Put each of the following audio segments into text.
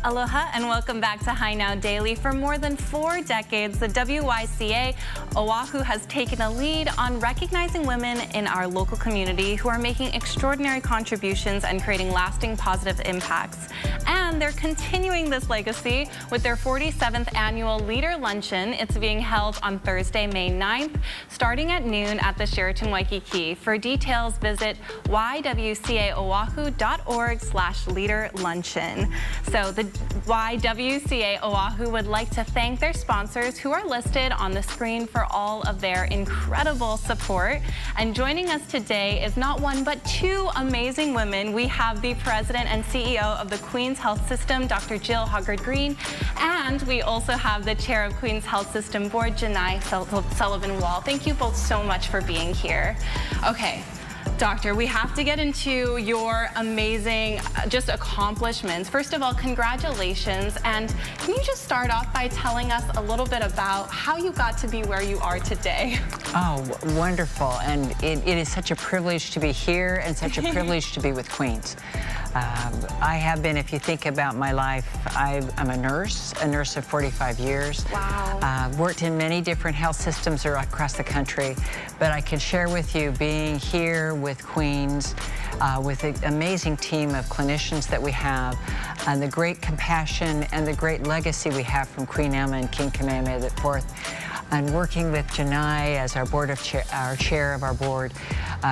Aloha and welcome back to High Now Daily. For more than 4 decades, the YWCA Oahu has taken a lead on recognizing women in our local community who are making extraordinary contributions and creating lasting positive impacts. And they're continuing this legacy with their 47th annual Leader Luncheon. It's being held on Thursday, May 9th, starting at noon at the Sheraton Waikiki. For details, visit ywcaoahu.org/leaderluncheon. So the YWCA Oahu would like to thank their sponsors who are listed on the screen for all of their incredible support. And joining us today is not one but 2 amazing women. We have the president and CEO of the Queens Health System, Dr. Jill Hoggard-Green, and we also have the chair of Queens Health System Board, Janai Sullivan-Wall. Thank you both so much for being here. Okay. Doctor, we have to get into your amazing just accomplishments. First of all, congratulations. And can you just start off by telling us a little bit about how you got to be where you are today? Oh, wonderful. And it is such a privilege to be here and such a privilege to be with Queens. I have been, if you think about my life, I'm a nurse of 45 years. Wow. Worked in many different health systems across the country, but I can share with you being here with Queens, with an amazing team of clinicians that we have, and the great compassion and the great legacy we have from Queen Emma and King Kamehameha IV, and working with Janai as our chair of our board.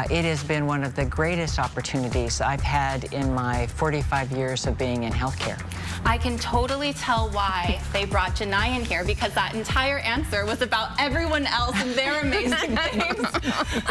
It has been one of the greatest opportunities I've had in my 45 years of being in healthcare. I can totally tell why they brought Janai in here, because that entire answer was about everyone else and their amazing things.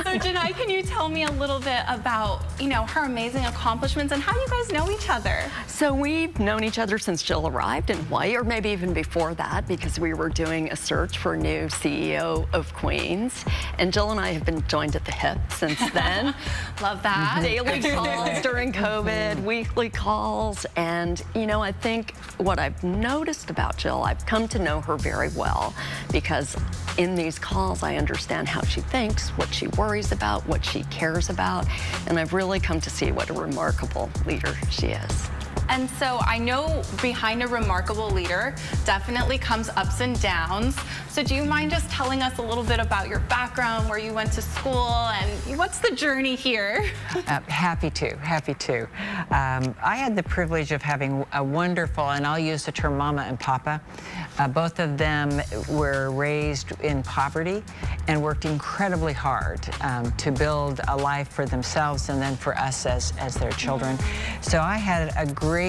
So Janai, can you tell me a little bit about, her amazing accomplishments and how you guys know each other? So we've known each other since Jill arrived in Hawaii, or maybe even before that, because we were doing a search for a new CEO of Queens. And Jill and I have been joined at the hip since then. Love that. Daily calls during COVID, weekly calls. And, I think what I've noticed about Jill, I've come to know her very well, because in these calls, I understand how she thinks, what she worries about, what she cares about. And I've really come to see what a remarkable leader she is. And so I know behind a remarkable leader definitely comes ups and downs. So do you mind just telling us a little bit about your background, where you went to school, and what's the journey here? Happy to. I had the privilege of having a wonderful, and I'll use the term mama and papa. Both of them were raised in poverty and worked incredibly hard to build a life for themselves and then for us as their children. So I had a great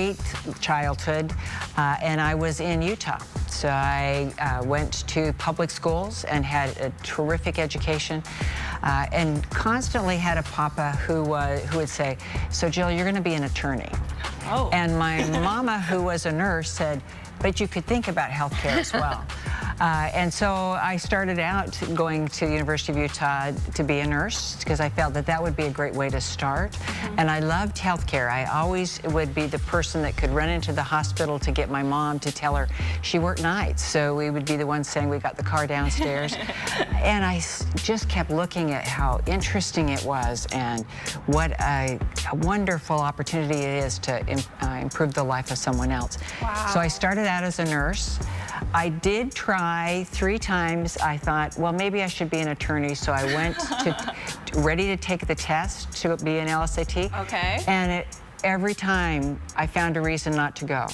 childhood, and I was in Utah. So I went to public schools and had a terrific education, and constantly had a papa who would say, "So Jill, you're going to be an attorney." Oh. And my mama, who was a nurse, said, "But you could think about healthcare as well." And so I started out going to the University of Utah to be a nurse, because I felt that would be a great way to start. And I loved healthcare. I always would be the person that could run into the hospital to get my mom to tell her she worked nights. So we would be the ones saying, "We got the car downstairs." And I just kept looking at how interesting it was and what a wonderful opportunity it is to improve the life of someone else. Wow. So I started out as a nurse. I did try 3 times. I thought, well, maybe I should be an attorney. So I went ready to take the test to be an LSAT. Okay. And every time I found a reason not to go.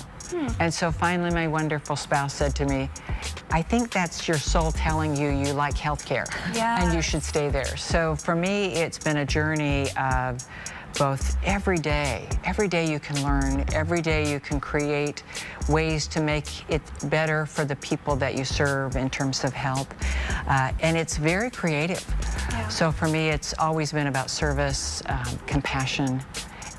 And so finally my wonderful spouse said to me, "I think that's your soul telling you you like healthcare, and you should stay there." So for me, it's been a journey of both every day you can learn, every day you can create ways to make it better for the people that you serve in terms of health. And it's very creative. Yeah. So for me, it's always been about service, compassion,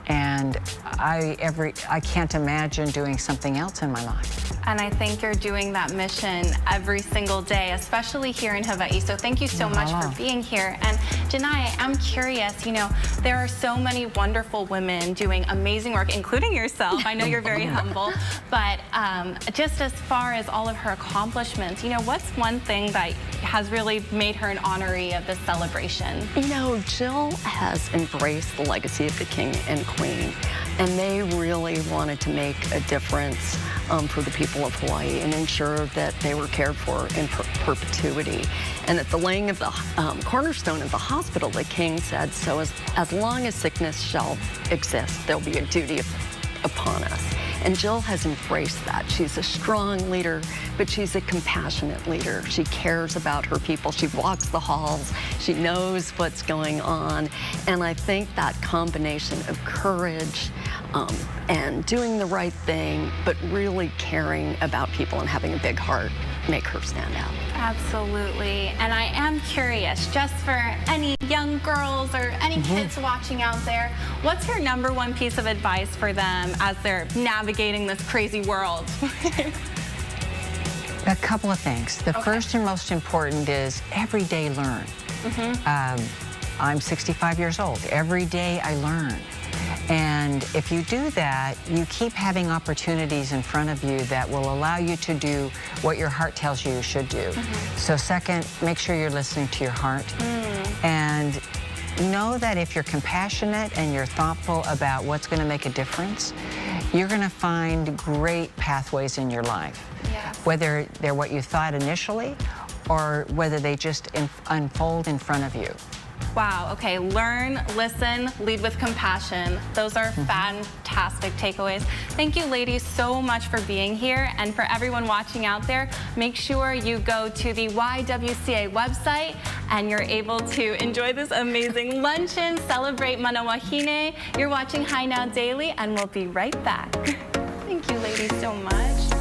and I can't imagine doing something else in my life. And I think you're doing that mission every single day, especially here in Hawaii. So thank you so much for being here. And Janai, I'm curious, there are so many wonderful women doing amazing work, including yourself. I know you're very humble, but just as far as all of her accomplishments, what's one thing that has really made her an honoree of this celebration? Jill has embraced the legacy of the king and queen, and they really wanted to make a difference for the people of Hawaii and ensure that they were cared for in perpetuity. And at the laying of the cornerstone of the hospital, the king said, so as long as sickness shall exist, there'll be a duty upon us. And Jill has embraced that. She's a strong leader, but she's a compassionate leader. She cares about her people. She walks the halls. She knows what's going on. And I think that combination of courage and doing the right thing, but really caring about people and having a big heart make her stand out. Absolutely. And I am curious, just for any young girls or any kids watching out there, what's your #1 piece of advice for them as they're navigating this crazy world? A couple of things. The first and most important is every day learn. I'm 65 years old. Every day I learn. And if you do that, you keep having opportunities in front of you that will allow you to do what your heart tells you you should do. So second, make sure you're listening to your heart. And know that if you're compassionate and you're thoughtful about what's going to make a difference, you're going to find great pathways in your life. Yes. Whether they're what you thought initially or whether they just unfold in front of you. Wow, okay, learn, listen, lead with compassion. Those are fantastic takeaways. Thank you, ladies, so much for being here. And for everyone watching out there, make sure you go to the YWCA website and you're able to enjoy this amazing luncheon, celebrate Manawahine. You're watching High Now Daily, and we'll be right back. Thank you, ladies, so much.